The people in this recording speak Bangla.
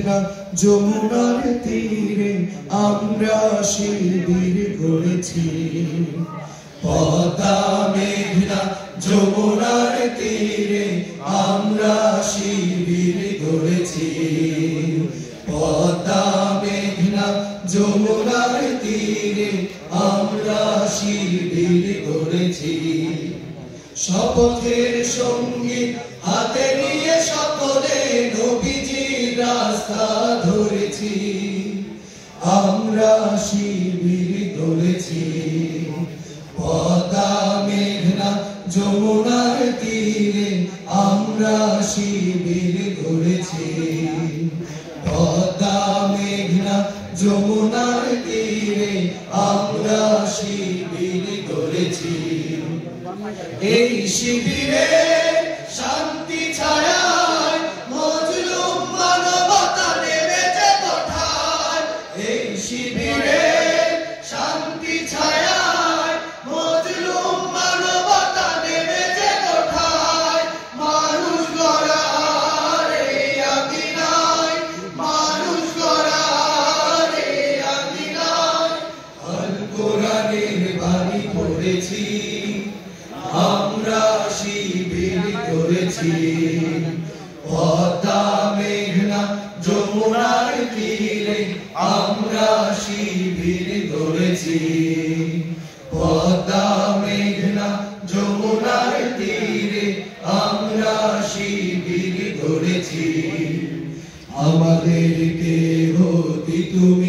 মেঘনা যমুনার তীরে আমরা শিবির গড়েছি। পদ্মা মেঘনা যমুনার তীরে আমরা শিবির গড়েছি। পদ্মা মেঘনা যমুনার তীরে আমরা শিবির গড়েছি। শপথের সঙ্গীত হাতে নিয়ে সকলে নবীজির রাস্তা ধরেছি। আমরা শিবির গড়েছি। পদ্মা মেঘনা যমুনার তীরে আমরা শিবির গড়েছি। পদ্মা মেঘনা যমুনার তীরে আমরা শিবির গড়েছি। এই শিবিরে শান্তি ছায়ায় মজলুম মানবতা নেমেছে কোঠায়। এই শিবিরে শান্তি ছায়ায় মজলুম মানবতা নেমেছে কোঠায়। মানুষ গড়ার এই আঙিনায়, মানুষ গড়ার এই আঙিনায় আল কোরআনের বাণী পড়েছি। আমরা শিবির গড়েছি। পদ্মা মেঘনা যমুনার তীরে আমরা শিবির গড়েছি। পদ্মা মেঘনা যমুনার তীরে আমরা শিবির গড়েছি। আমাদেরকে হতি তুমি